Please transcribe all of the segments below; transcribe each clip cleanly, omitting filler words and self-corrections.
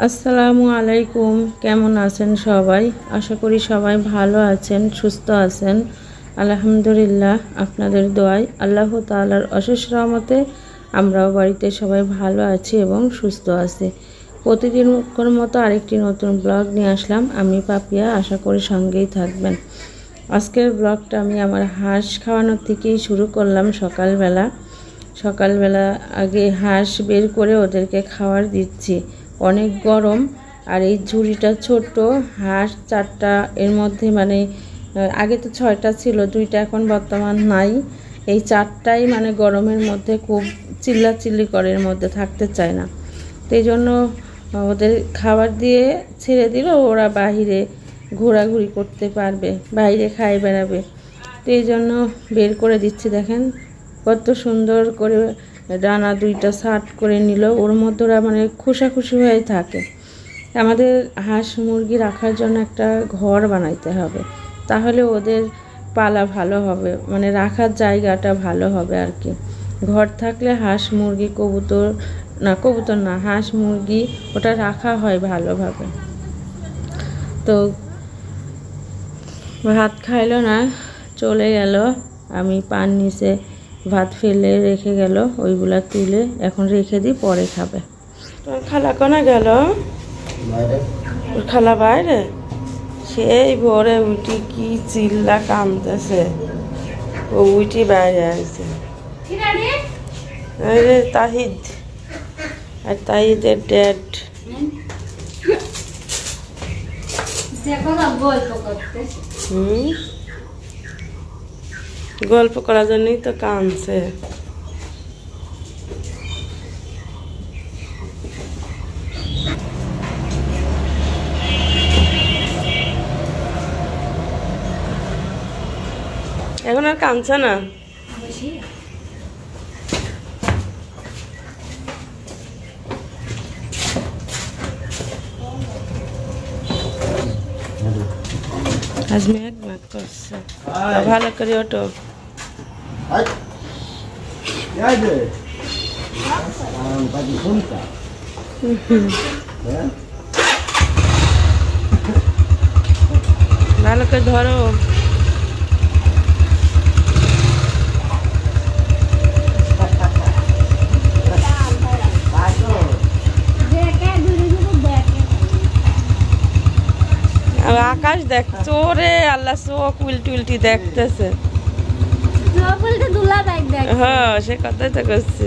আসসালামু আলাইকুম। কেমন আছেন সবাই? আশা করি সবাই ভালো আছেন, সুস্থ আছেন। আলহামদুলিল্লাহ, আপনাদের দোয়ায় আল্লাহ তাআলার অশেষ রহমতে আমরাও বাড়িতে সবাই ভালো আছি এবং সুস্থ আছি। প্রতিদিনকার মতো আরেকটি নতুন ব্লগ নিয়ে আসলাম। আমি পাপিয়া, আশা করি সঙ্গেই থাকবেন। আজকের ব্লগটা আমি আমার হাঁস খাওয়ানোর থেকেই শুরু করলাম। সকালবেলা আগে হাঁস বের করে ওদেরকে খাবার দিচ্ছি। অনেক গরম, আর এই ঝুড়িটা ছোট, হাঁস 4টা এর মধ্যে, মানে আগে তো 6টা ছিল, 2টা এখন বর্তমান নাই। এই 4টাই মানে গরমের মধ্যে খুব চিল্লাচিল্লি করে, এর মধ্যে থাকতে চায় না। তো এই জন্য ওদের খাবার দিয়ে ছেড়ে দিল, ওরা বাহিরে ঘোরাঘুরি করতে পারবে, বাইরে খায় বেড়াবে। তো এই জন্য বের করে দিচ্ছি। দেখেন কত সুন্দর করে ডানা 2টা সাট করে নিল, ওর মধ্যে ওরা মানে খুশাখুশি হয়ে থাকে। আমাদের হাঁস মুরগি রাখার জন্য একটা ঘর বানাইতে হবে, তাহলে ওদের পালা ভালো হবে, মানে রাখার জায়গাটা ভালো হবে আর কি। ঘর থাকলে হাঁস মুরগি, কবুতর না, হাঁস মুরগি ওটা রাখা হয় ভালোভাবে। তো ভাত খাইলো না, চলে গেল। আমি পান নিচে ভাত ফেলে রেখে গেল, ওইগুলা তুলে এখন রেখে দিই, পরে খাবে। তোর খালা কোনা গেল? ওর খালা বাইরে। সেই ভোরে উঠি কি চিল্লা কামতেছে, ও উঠি বাইরে আসছে। তাহিদ আর তাহিদের ড্যাড গল্প করার জন্যই তো কাঁদছে। এখন আর কাঁদছে না। আজ মেঘ করছে, ভালো করে ওঠো। ভালো করে ধরো। আকাশ দেখছো রে, আল্লাহ চোখ উল্টি উল্টি দেখতেছে। হ্যাঁ, সে কথাই তো করছে।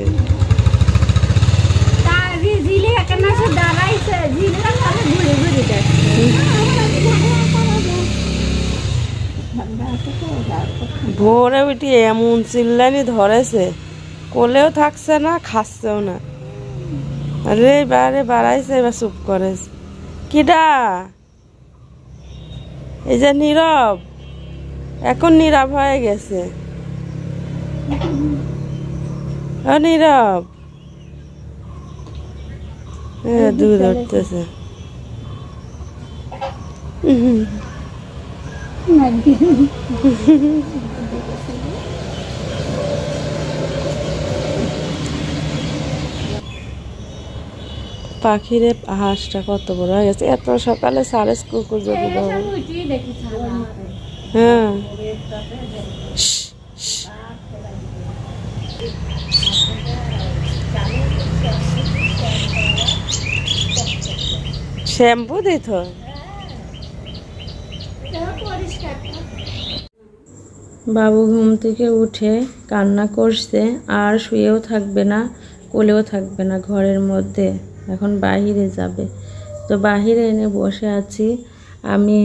ভোরে উঠি এমন চিল্লানি ধরেছে, কোলেও থাকছে না, খাচ্ছেও না। আরে বারে বাড়াইছে, এবার চুপ করেছে। কিডা? এই যে নীরব, এখন নীরব হয়ে গেছে। নীরব দুধ ধরতেছে। পাখিরে হাঁসটা কত বড় হয়ে গেছে, এত সকালে সারেস কুকুর যদি ধরে। হ্যাঁ, শ্যাম্পু দিত। বাবু ঘুম থেকে উঠে কান্না করছে, আর শুয়েও থাকবে না, কোলেও থাকবে না ঘরের মধ্যে, এখন বাহিরে যাবে। তো বাহিরে এনে বসে আছি আমি,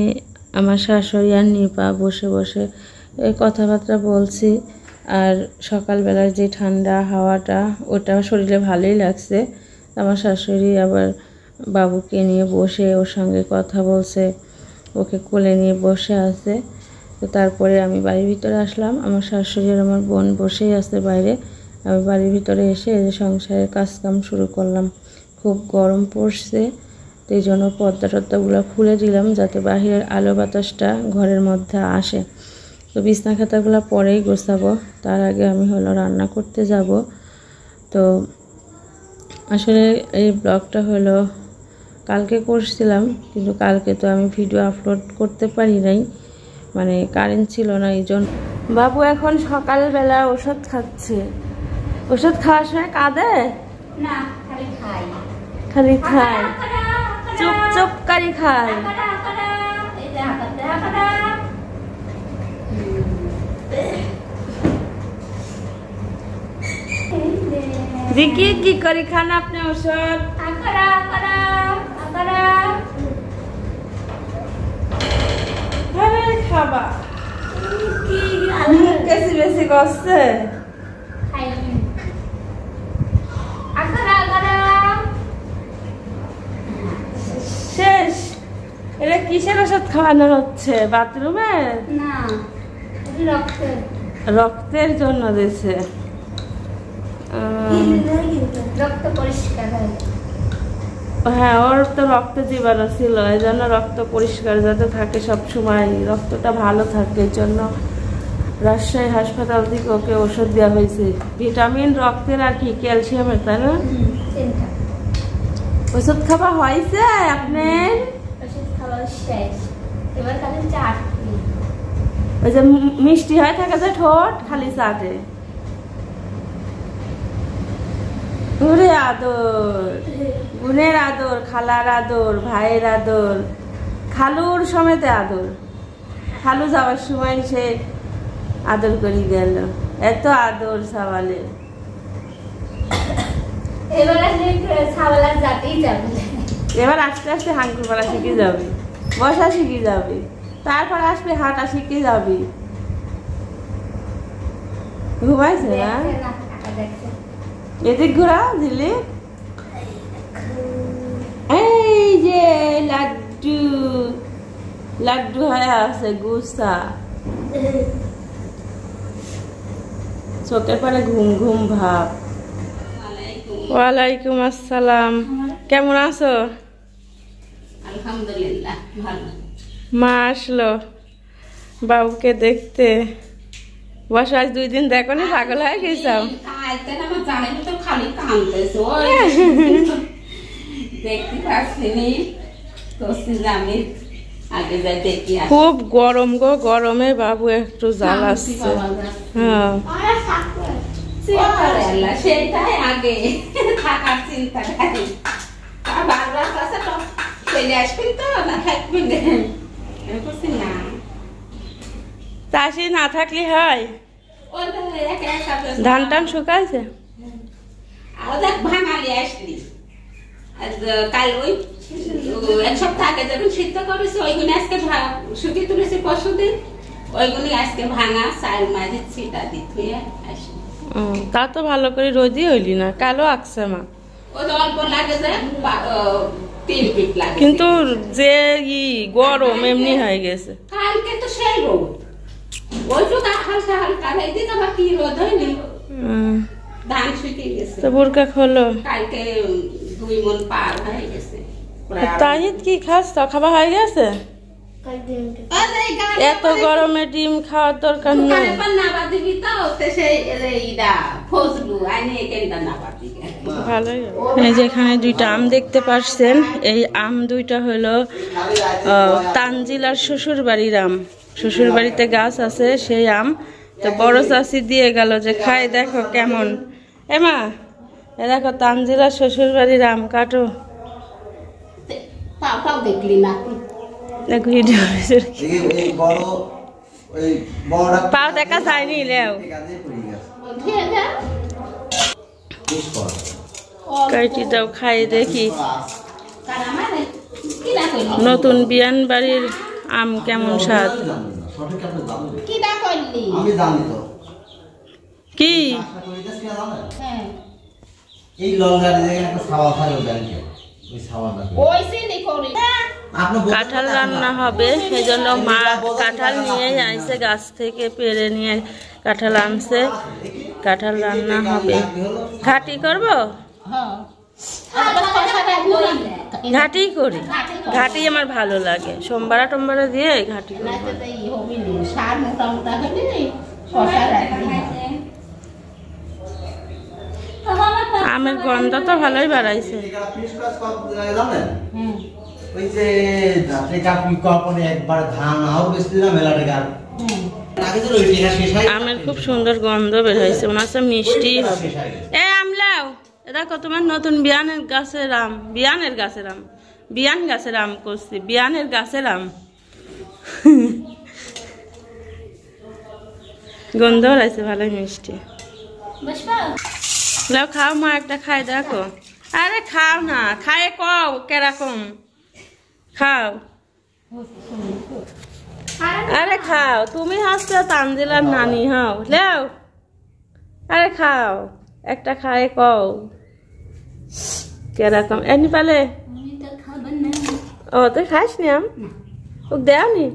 আমার শাশুড়ি আর নিপা বসে বসে কথাবার্তা বলছি। আর সকালবেলার যে ঠান্ডা হাওয়াটা, ওটা শরীরে ভালোই লাগছে। আমার শাশুড়ি আবার বাবুকে নিয়ে বসে ওর সঙ্গে কথা বলছে, ওকে কোলে নিয়ে বসে আছে। তো তারপরে আমি বাড়ির ভিতরে আসলাম, আমার শাশুড়ি আর আমার বোন বসেই আছে বাইরে। আমি বাড়ির ভিতরে এসে সংসারের কাজকাম শুরু করলাম। খুব গরম পড়ছে, তো এই জন্য পর্দা-টর্দাগুলো খুলে দিলাম, যাতে বাহিরের আলো বাতাসটা ঘরের মধ্যে আসে। তো বিছনা খাতাগুলো পরেই গোছাবো, তার আগে আমি রান্না করতে যাব। তো আসলে এই ব্লগটা কালকে করছিলাম, কিন্তু কালকে তো আমি ভিডিও আপলোড করতে পারি নাই, মানে কারেন্ট ছিল না। এই জন্য বাবু এখন সকালবেলা ওষুধ খাচ্ছে। ওষুধ খাওয়ার সময় কাঁদে না, খালি খাই, খালি খায়, চুপ চুপ করে খায়। দেখি কি করে খান আপনি ওষুধ? খাবা বেশি বেশি করছে। শেষ। এটা কিসের ওষুধ খাওয়ানো হচ্ছে? বাথরুমে না, রক্তের রক্তের জন্য দিছে। রক্ত পরিষ্কার হয়। হ্যাঁ, ওর তো রক্ত জীবাণু ছিল, এই জন্য রক্ত পরিষ্কার যাতে থাকে, সব সময় রক্তটা ভালো থাকে। এই জন্য রাজশাহী হাসপাতাল থেকে ওকে ওষুধ দেওয়া হয়েছে, ভিটামিন, রক্তের আর কি ক্যালসিয়ামের, তাই না? ওষুধ খাওয়া হয়েছে আপনার? ওষুধ খাওয়া শেষ, এবার খালি চাটনি। ওই যে মিষ্টি হয়ে থাকে যে ঠোঁট, খালি চাটে। ঘুরে আদর, বোনের আদর, খালার আদর, ভাইয়ের আদর, খালুর সমেতে আদর। খালু যাওয়ার সময় সে আদর করে গেল, এত আদর সাওয়ালে। এবার আস্তে আস্তে হাঙ্কুর পড়া শিখে যাবে, বসা শিখে যাবে, তারপর আসবে হাঁটা শিখে যাবে। ঘুমাইছে না? এদিক ঘোরা দিলে। এই যে লাড্ডু, লাড্ডু হয়ে আছে গুসা, চোখের পরে ঘুম ঘুম ভাব। ওয়ালাইকুম আসসালাম, কেমন আছো? আলহামদুলিল্লাহ ভালো। মা আসলো বাবুকে দেখতে। বসো, আজ 2 দিন দেখো নি, পাগল হয়ে গেছাও। খুব গরম গো, গরমে বাবু একটু জ্বালাচ্ছে। হ্যাঁ, সেটাই আগে থাকার চিন্তা বারবার কাছে চলে আসবেন তো না থাকবেন না। চাষি না থাকলে হয়। ধান টান শুকাইছে? ভাঙালি আসলি কাল ওই 1 সপ্তাহ আগে যখন সিদ্ধ করেছি ওইগুলো আজকে শুকিয়ে তুলেছি পরশুদিন, ওইগুলি আজকে ভাঙা চাল মাঝে ছিটা দিতে আসি। তা তো ভালো করে রোদই হইলি না, কালো আকছে মা। ও তো অল্প লাগে যে 3 ফিট লাগে, কিন্তু যে গরম এমনি হয়ে গেছে। কালকে তো সেই রোদ, ওইটুকু হালকা হালকা হয়ে আবার কি রোদ হয়নি, ধান শুকিয়ে গেছে। তো বোরকা খোলো, কালকে 2 মণ পার হয়ে গেছে। তাহিদ কি খাস? তো খাওয়া হয়ে গেছে? এত গরমে ডিম খাওয়ার দরকার নেই। এই যে এখানে 2টা আম দেখতে পাচ্ছেন, এই আম 2টা হলো তানজিলার শ্বশুর বাড়ির আম। শ্বশুর বাড়িতে গাছ আছে সেই আম, তো বড় চাষি দিয়ে গেল যে খাই দেখো কেমন। এমা, এ দেখো তানজিলার শ্বশুর বাড়ির আম, কাটো। দেখলি না পাও দেখা যায়নি, লেও কাইটি দাও, খাই দেখি নতুন বিয়ান বাড়ির আম কেমন স্বাদ। কি কাঁঠাল রান্না হবে, সেই জন্য মা কাঁঠাল নিয়ে আইছে, গাছ থেকে পেরে নিয়ে কাঁঠাল আনছে, কাঁঠাল রান্না হবে। ঘাটি করবো? ঘাটি করি, ঘাটি আমার ভালো লাগে, সোমবার টোমবার দিয়ে ঘাটি আমের গন্ধ তো ভালোই বাড়াইছে। ওই যে রাতে কাপি কপনে একবার ধান আও বেচছিলাম মেলা টাকা আগে তো ওই টাকা শেষ হয়। আমের খুব সুন্দর গন্ধ বের হয়েছে, মনে হচ্ছে মিষ্টি হবে। এ আমলাও, দেখো তোমার নতুন বিয়ানের গাছের আম, বিয়ানের গাছের আম, বিয়ান গাছের আম করছি, বিয়ানের গাছের আম। গন্ধ বেরাইছে ভালোই মিষ্টি। লাও খাও মা, একটা খাই দেখো। আরে খাও না, খায়ে কও কেরকম খাও। আরে খাও, তুমি হচ্ছে তানজিলার নানি হও, লেও। আরে খাও, একটা খায়ে কও কেরকম। এনি পালে ও তুই খাস নি আম, ও দেও নি।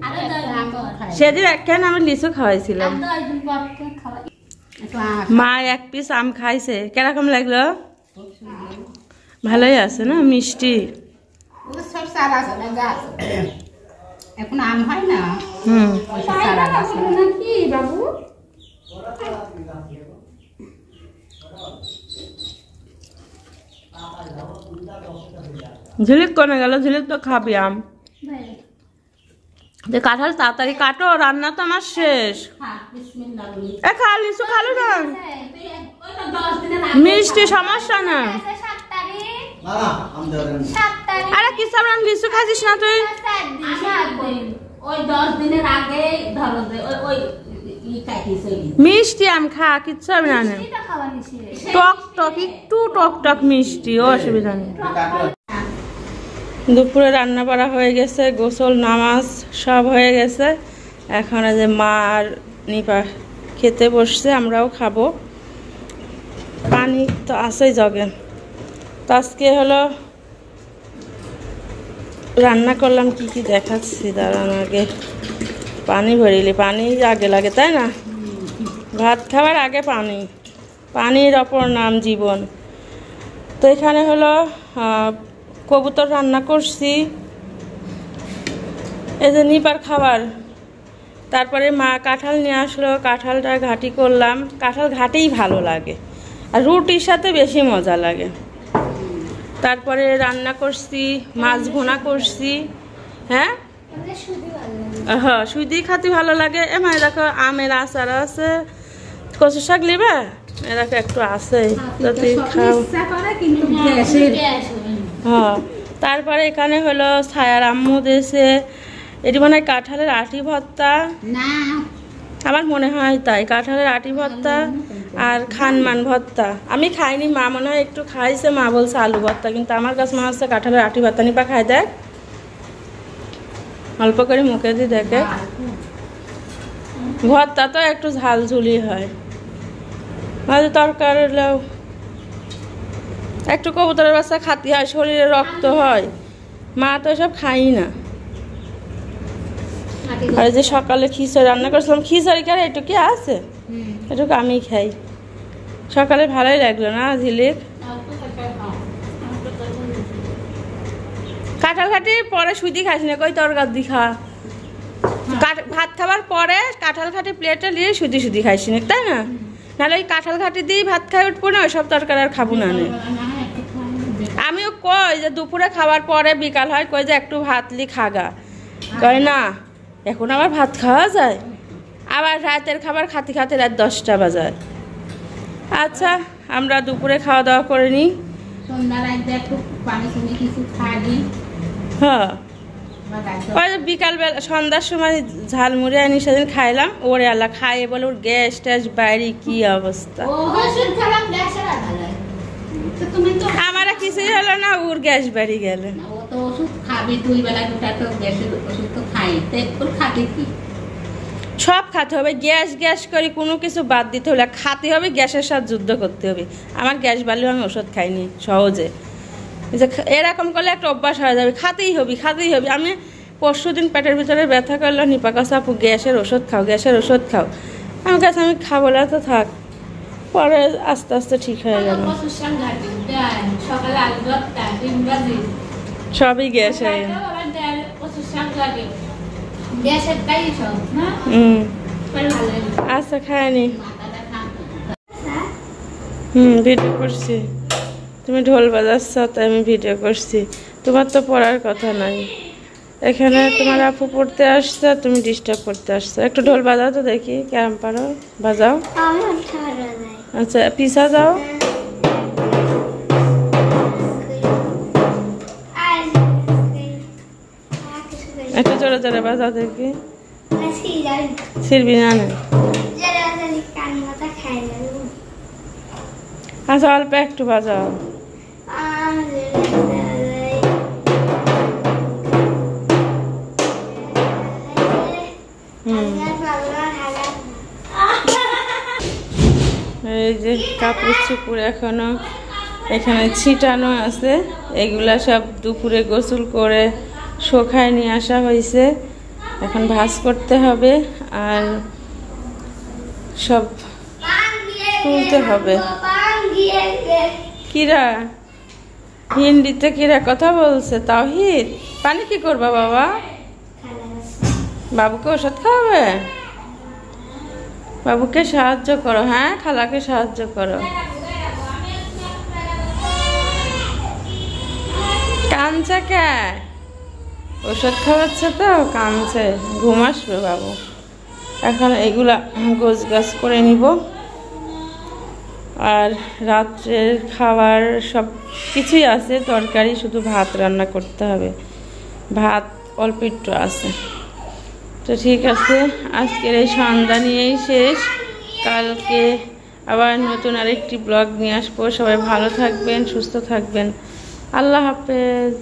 সেদিন একখান আমি লিচু খাওয়াইছিলাম, মা এক পিস আম খাইছে, কেরকম লাগলো? ভালোই আছে না, মিষ্টি। এখন আম হয় না। বাবু ঝিলিক কোনে গেল? ঝিলিক তো খাবি আম। যে কাঁঠাল তাড়াতাড়ি কাটো, রান্না তো আমার শেষ। এ খা লিচু, খালো না মিষ্টি, সমস্যা না। আরে কি সব লিচু খাইছিস না তুই? ওই 10 দিনের আগে ধরো ওই মিষ্টি আম খা, কিচ্ছু হবে না। টক টক, একটু টক টক মিষ্টি, অসুবিধা নেই। দুপুরে রান্না বাড়া হয়ে গেছে, গোসল নামাজ সব হয়ে গেছে। এখন যে মা আর নিপা খেতে বসছে, আমরাও খাবো। পানি তো আছেই জগে। তো আজকে হলো রান্না করলাম, কি কি দেখাচ্ছি দাঁড়ান। আগে পানি ভরিলি, পানি আগে লাগে তাই না? ভাত খাওয়ার আগে পানি, পানির অপর নাম জীবন। তো এখানে হলো কবুতর রান্না করছি, এই যে নিপার খাবার। তারপরে মা কাঁঠাল নিয়ে আসলো, কাঁঠালটা ঘাটি করলাম। কাঁঠাল ঘাটেই ভালো লাগে, আর রুটির সাথে বেশি মজা লাগে। তারপরে রান্না করছি, মাছ ভুনা করছি। হ্যাঁ হ্যাঁ, সুইদি খাতে ভালো লাগে। এমাই দেখো আমের আচার আছে, কচু শাক নেবে, এরকম একটু আছে যদি খাও। হ্যাঁ, তারপরে এখানে হলো ছায়ার আম্মু দেশে, এটি মনে হয় কাঁঠালের আটি ভর্তা, আমার মনে হয় তাই, কাঁঠালের আটি ভর্তা আর খানমান ভর্তা। আমি খাইনি, মা মনে হয় একটু খাইছে, মা বলছে আলু ভর্তা, কিন্তু আমার কাছে মনে হচ্ছে কাঁঠালের আটি ভর্তা। নিপা খাই দেখ, অল্প করে মুখে দিয়ে দেখে। ভর্তা তো একটু ঝাল ঝুলি হয়, মাঝে তরকারি একটু কবুতরের বাচ্চা খাতি হয়, শরীরে রক্ত হয়। মা তো এসব খাই না। আর যে সকালে খিচুড়ি রান্না করছিলাম, খিচুড়ি কার এটুকু আছে, এটুকু আমি খাই। সকালে ভালোই লাগলো না ঝিলিক? কাঁঠাল ঘাটি পরে সুইদি খাইস না, কই তরকার দি খা। ভাত খাবার পরে কাঁঠাল ঘাটি প্লেটে নিয়ে সুদি সুদি খাইস না, তাই না? নাহলে ওই কাঁঠাল ঘাটি দিয়ে ভাত খাই উঠবো না, ওইসব তরকারি আর খাবো না। আমিও কই যে দুপুরে খাওয়ার পরে বিকাল হয়, কই যে একটু ভাত লি খাগা, কয় না এখন আবার ভাত খাওয়া যায়। আবার রাতের খাবার খাতে খাতে রাত 10টা বাজায়। আচ্ছা, আমরা দুপুরে খাওয়া দাওয়া করে নিই। হ্যাঁ, ওই বিকালবেলা সন্ধ্যার সময় ঝালমুড়ি আনি সেদিন খাইলাম। ওরে আল্লাহ, খাইয়ে বলে ওর গ্যাস ট্যাস বাইরে কি অবস্থা। আমার কিছুই হলো না, ওর গ্যাস বাড়ি গেল। সব খাতে হবে, গ্যাস গ্যাস করে কোনো কিছু বাদ দিতে হলে খাতে হবে, গ্যাসের সাথে যুদ্ধ করতে হবে। আমার গ্যাস বাড়লেও আমি ওষুধ খাইনি সহজে, যে এরকম করলে একটা অভ্যাস হয়ে যাবে, খাতেই হবে খাতেই হবে। আমি পরশুদিন পেটের ভিতরে ব্যথা করলো, নিপা কাছে আপু গ্যাসের ওষুধ খাও, গ্যাসের ওষুধ খাও। আমার কাছে আমি খাবো না তো থাক, পরে আস্তে আস্তে ঠিক হয়ে গেল। সবই গ্যাস হয়ে গেল। আচ্ছা, খায়নি। ভিডিও করছি। তুমি ঢোল বাজাচ্ছ তাই আমি ভিডিও করছি। তোমার তো পড়ার কথা নাই, এখানে তোমার আপু পড়তে আসছে, তুমি ডিস্টার্ব করতে আসছো। একটু ঢোল বাজাও তো দেখি, কেমন পারো বাজাও। আচ্ছা পিছা যাও। একটু জোরে জোরে বাজাও দেখি। ছিড়বি না না? আচ্ছা অল্প একটু বাজাও। এই যে কাপড় চুপড় এখনো এখানে ছিটানো আছে, এগুলা সব দুপুরে গোসল করে শুকায় নিয়ে আসা হয়েছে, এখন ভাঁজ করতে হবে আর সব তুলতে হবে। কিরা হিন্দিতে কিরা কথা বলছে? তাওহিদ পানি কি করবা বাবা? বাবুকে ওষুধ খাওয়াবে? বাবুকে সাহায্য করো, হ্যাঁ খালাকে সাহায্য করো। কাঁদছে কে? ওষুধ খাওয়াচ্ছে তো কাঁদছে, ঘুম আসবে বাবু। এখন এগুলা গোছ গাছ করে নিব আর রাত্রের খাবার সব কিছুই আছে, তরকারি শুধু ভাত রান্না করতে হবে, ভাত অল্প একটু আছে। তো ঠিক আছে, আজকের এই সন্ধ্যা নিয়েই শেষ, কালকে আবার নতুন আরেকটি ব্লগ নিয়ে আসবো। সবাই ভালো থাকবেন, সুস্থ থাকবেন, আল্লাহ হাফেজ।